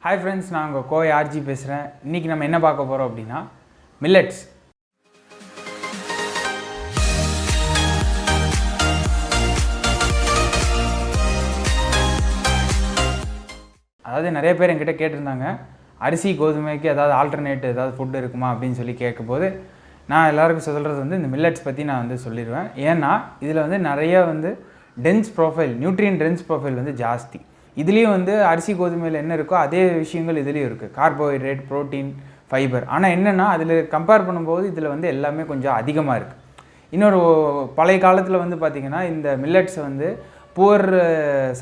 Hi friends, நான் உங்கள் கோய் RJ பேசுகிறேன். இன்றைக்கி நம்ம என்ன பார்க்க போகிறோம் அப்படின்னா மில்லட்ஸ். அதாவது நிறைய பேர் என்கிட்ட கேட்டிருந்தாங்க, அரிசி கோதுமைக்கு ஏதாவது ஆல்டர்னேட் ஏதாவது ஃபுட் இருக்குமா அப்படின்னு சொல்லி கேட்கும்போது நான் எல்லாருக்கும் சொல்கிறது வந்து இந்த மில்லட்ஸ் பற்றி நான் வந்து சொல்லிடுவேன். ஏன்னா இதில் வந்து நிறைய வந்து டென்ஸ் ப்ரொஃபைல், நியூட்ரியன் டென்ஸ் ப்ரொஃபைல் வந்து ஜாஸ்தி. இதுலேயும் வந்து அரிசி கோதுமையில் என்ன இருக்கோ அதே விஷயங்கள் இதுலேயும் இருக்குது, கார்போஹைட்ரேட், ப்ரோட்டீன், ஃபைபர். ஆனால் என்னென்னா அதில் கம்பேர் பண்ணும்போது இதில் வந்து எல்லாமே கொஞ்சம் அதிகமாக இருக்குது. இன்னொரு பழைய காலத்தில் வந்து பார்த்திங்கன்னா இந்த மில்லட்ஸ் வந்து புவர்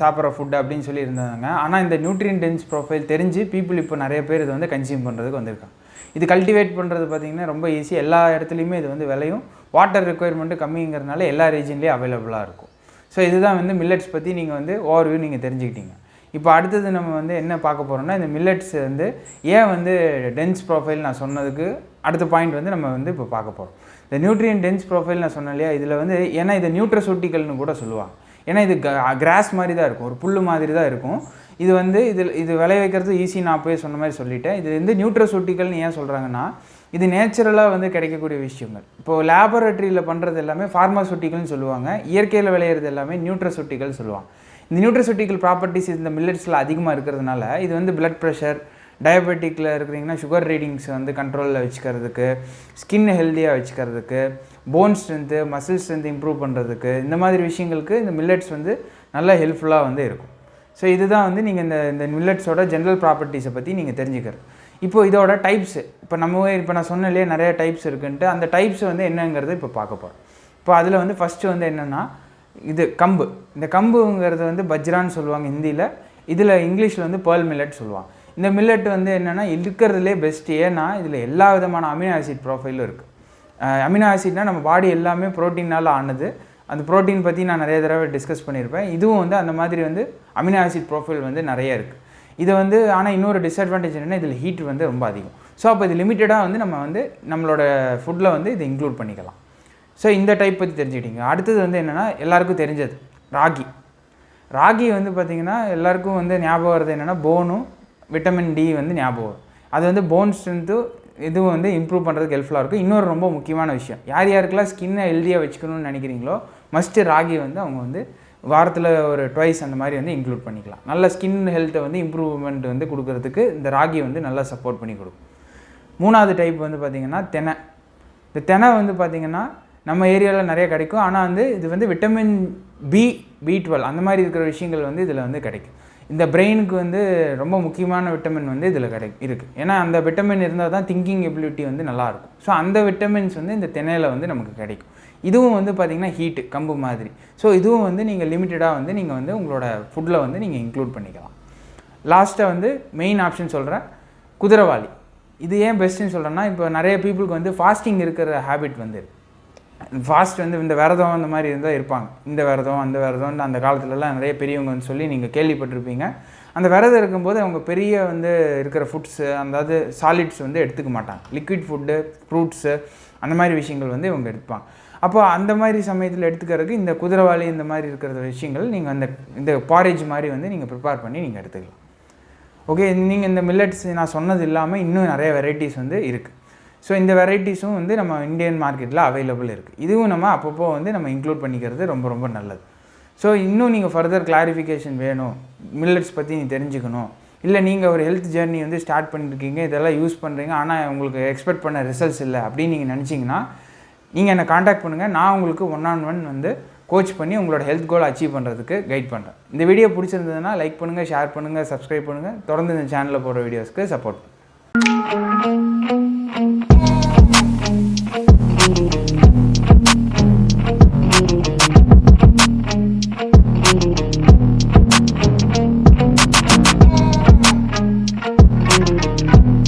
சாப்பிட்ற ஃபுட் அப்படின்னு சொல்லி இருந்தாங்க. ஆனால் இந்த நியூட்ரியன் டென்ஸ் ப்ரொஃபைல் தெரிஞ்சு பீப்புள் இப்போ நிறைய பேர் இதை வந்து கன்சியூம் பண்ணுறதுக்கு வந்திருக்காங்க. இது கல்டிவேட் பண்ணுறது பார்த்திங்கன்னா ரொம்ப ஈஸி, எல்லா இடத்துலையுமே இது வந்து விலையும் வாட்டர் ரெக்குயர்மெண்ட்டு கம்மிங்கிறதுனால எல்லா ரீஜன்லேயும் அவைலபிளாக இருக்கும். ஸோ இதுதான் வந்து மில்லட்ஸ் பற்றி நீங்கள் வந்து ஓவர்வியூ நீங்கள் தெரிஞ்சுக்கிட்டீங்க. இப்போ அடுத்தது நம்ம வந்து என்ன பார்க்க போகிறோம்னா, இந்த மில்லட்ஸ் வந்து ஏன் வந்து டென்ஸ் ப்ரொஃபைல் நான் சொன்னதுக்கு அடுத்த பாயிண்ட் வந்து நம்ம வந்து இப்போ பார்க்க போகிறோம். இந்த நியூட்ரியன் டென்ஸ் ப்ரொஃபைல் நான் சொன்னேன் இல்லையா, இதில் வந்து ஏன்னா இது நியூட்ரசூட்டிகள்னு கூட சொல்லுவாங்க. ஏன்னா இது கிராஸ் மாதிரி தான் இருக்கும், ஒரு புல் மாதிரி தான் இருக்கும். இது வந்து இது விளைய வைக்கிறது ஈஸி, நான் போய் சொன்ன மாதிரி சொல்லிட்டேன். இது வந்து நியூட்ரசூட்டிகள்னு ஏன் சொல்கிறாங்கன்னா, இது நேச்சுரலாக வந்து கிடைக்கக்கூடிய விஷயங்கள். இப்போது லேபரட்டரியில் பண்ணுறது எல்லாமே ஃபார்மாசூட்டிகள்னு சொல்லுவாங்க, இயற்கையில் விளையிறது எல்லாமே நியூட்ரசூட்டிகள் சொல்லுவாங்க. இந்த நியூட்ரசூட்டிக்கல் ப்ராப்பர்ட்டிஸ் இந்த மில்லட்ஸில் அதிகமாக இருக்கிறதுனால இது வந்து பிளட் ப்ரெஷர், டயபெட்டிக்கில் இருக்கிறீங்கன்னா சுகர் ரீடிங்ஸ் வந்து கண்ட்ரோலில் வச்சுக்கிறதுக்கு, ஸ்கின் ஹெல்த்தியாக வச்சுக்கிறதுக்கு, phone strength, muscle strength improve பண்ணுறதுக்கு, இந்த மாதிரி விஷயங்களுக்கு இந்த மில்லட்ஸ் வந்து நல்லா ஹெல்ப்ஃபுல்லாக வந்து இருக்கும். ஸோ இதுதான் வந்து நீங்கள் இந்த மில்லட்ஸோட ஜென்ரல் ப்ராப்பர்ட்டிஸை பற்றி நீங்கள் தெரிஞ்சுக்கிறது. இப்போது இதோட டைப்ஸு, இப்போ நான் சொன்னேன்லேயே நிறைய டைப்ஸ் இருக்குன்ட்டு, அந்த டைப்ஸ் வந்து என்னங்கிறது இப்போ பார்க்க போகிறோம். இப்போ அதில் வந்து ஃபஸ்ட்டு வந்து என்னென்னா இது கம்பு. இந்த கம்புங்கிறது வந்து பஜ்ரான்னு சொல்லுவாங்க ஹிந்தியில், இதில் இங்கிலீஷில் வந்து பேர்ல் மில்லட் சொல்லுவாங்க. இந்த மில்லட் வந்து என்னென்னா இருக்கிறதுலே பெஸ்ட். ஏன்னா இதில் எல்லா விதமான அமினோ ஆசிட் ப்ரொஃபைலும் இருக்குது. அமினோ ஆசிட்னால் நம்ம பாடி எல்லாமே ப்ரோட்டீனால் ஆனது. அந்த ப்ரோட்டீன் பற்றி நான் நிறைய தடவை டிஸ்கஸ் பண்ணியிருப்பேன். இதுவும் வந்து அந்த மாதிரி வந்து அமினோ ஆசிட் ப்ரொஃபைல் வந்து நிறைய இருக்குது. இதை வந்து ஆனால் இன்னொரு டிஸ்அட்வான்டேஜ் என்னென்னா இதில் ஹீட் வந்து ரொம்ப அதிகம். ஸோ அப்போ இது லிமிட்டடாக வந்து நம்ம வந்து நம்மளோட ஃபுட்டில் வந்து இதை இன்க்ளூட் பண்ணிக்கலாம். ஸோ இந்த டைப் பற்றி தெரிஞ்சுக்கிட்டீங்க. அடுத்தது வந்து என்னென்னா எல்லாருக்கும் தெரிஞ்சது ராகி. ராகி வந்து பார்த்திங்கன்னா எல்லாருக்கும் வந்து ஞாபகம் வருது என்னென்னா போனும் விட்டமின் டி வந்து ஞாபகம் வரும். அது வந்து போன் ஸ்ட்ரென்த்து இதுவும் வந்து இம்ப்ரூவ் பண்ணுறதுக்கு ஹெல்ப்ஃபுல்லாக இருக்கும். இன்னொரு ரொம்ப முக்கியமான விஷயம், யாருக்கெல்லாம் ஸ்கின்னை ஹெல்த்தியாக வச்சுக்கணும்னு நினைக்கிறீங்களோ மஸ்ட்டு ராகி வந்து அவங்க வந்து வாரத்தில் ஒரு ட்வைஸ் அந்த மாதிரி வந்து இன்க்ளூட் பண்ணிக்கலாம். நல்ல ஸ்கின் ஹெல்த்தை வந்து இம்ப்ரூவ்மெண்ட் வந்து கொடுக்கறதுக்கு இந்த ராகி வந்து நல்லா சப்போர்ட் பண்ணி கொடுக்கும். மூணாவது டைப் வந்து பார்த்திங்கன்னா தெனை. இந்த தெனை வந்து பார்த்திங்கன்னா நம்ம ஏரியாவில் நிறைய கிடைக்கும். ஆனால் வந்து இது வந்து விட்டமின் B12 அந்த மாதிரி இருக்கிற விஷயங்கள் வந்து இதில் வந்து கிடைக்கும். இந்த பிரெயினுக்கு வந்து ரொம்ப முக்கியமான விட்டமின் வந்து இதில் இருக்குது. ஏன்னா அந்த விட்டமின் இருந்தால் தான் திங்கிங் எபிலிட்டி வந்து நல்லாயிருக்கும். ஸோ அந்த விட்டமின்ஸ் வந்து இந்த தென்னையில் வந்து நமக்கு கிடைக்கும். இதுவும் வந்து பார்த்திங்கன்னா ஹீட்டு கம்பு மாதிரி. ஸோ இதுவும் வந்து நீங்கள் லிமிட்டடாக வந்து நீங்கள் வந்து உங்களோட ஃபுட்டில் வந்து நீங்கள் இன்க்ளூட் பண்ணிக்கலாம். லாஸ்ட்டாக வந்து மெயின் ஆப்ஷன் சொல்கிறேன், குதிரவாளி. இது ஏன் பெஸ்ட்டுன்னு சொல்கிறேன்னா, இப்போ நிறைய பீப்புளுக்கு வந்து ஃபாஸ்டிங் இருக்கிற ஹேபிட் வந்து இருக்குது. ஃபாஸ்ட் வந்து இந்த விரதம் அந்த மாதிரி இருந்தால் இருப்பாங்க. இந்த விரதம் அந்த விரதம் அந்த காலத்துலலாம் நிறைய பெரியவங்க வந்து சொல்லி நீங்கள் கேள்விப்பட்டிருப்பீங்க. அந்த விரதம் இருக்கும்போது அவங்க பெரிய வந்து இருக்கிற ஃபுட்ஸு, அதாவது சாலிட்ஸ் வந்து எடுத்துக்க மாட்டாங்க. லிக்விட் ஃபுட்டு, ஃப்ரூட்ஸு அந்த மாதிரி விஷயங்கள் வந்து இவங்க எடுப்பாங்க. அப்போ அந்த மாதிரி சமயத்தில் எடுத்துக்கிறதுக்கு இந்த குதிரவாளி இந்த மாதிரி இருக்கிற விஷயங்கள் நீங்கள் இந்த பாரேஜ் மாதிரி வந்து நீங்கள் ப்ரிப்பேர் பண்ணி நீங்கள் எடுத்துக்கலாம். ஓகே, நீங்கள் இந்த மில்லட்ஸ் நான் சொன்னது இல்லாமல் இன்னும் நிறைய வெரைட்டிஸ் வந்து இருக்குது. ஸோ இந்த வெரைட்டிஸும் வந்து நம்ம இந்தியன் மார்க்கெட்டில் அவைலபிள் இருக்குது. இதுவும் நம்ம அப்பப்போ வந்து நம்ம இன்க்ளூட் பண்ணிக்கிறது ரொம்ப ரொம்ப நல்லது. ஸோ இன்னும் நீங்கள் ஃபர்தர் கிளாரிஃபிகேஷன் வேணும், மில்லட்ஸ் பற்றி நீ தெரிஞ்சுக்கணும், இல்லை நீங்கள் ஒரு ஹெல்த் ஜேர்னி வந்து ஸ்டார்ட் பண்ணியிருக்கீங்க, இதெல்லாம் யூஸ் பண்ணுறீங்க, ஆனால் உங்களுக்கு எக்ஸ்பெக்ட் பண்ண ரிசல்ட்ஸ் இல்லை அப்படின்னு நீங்கள் நினச்சிங்கன்னா நீங்கள் என்னை காண்டாக்ட் பண்ணுங்கள். நான் உங்களுக்கு 1-on-1 வந்து கோச் பண்ணி உங்களோட ஹெல்த் கோல் அச்சீவ் பண்ணுறதுக்கு கைட் பண்ணுறேன். இந்த வீடியோ பிடிச்சிருந்ததுன்னா லைக் பண்ணுங்கள், ஷேர் பண்ணுங்கள், சப்ஸ்கிரைப் பண்ணுங்கள். தொடர்ந்து இந்த சேனலில் போடுற வீடியோஸ்க்கு சப்போர்ட் பண்ணுங்கள்.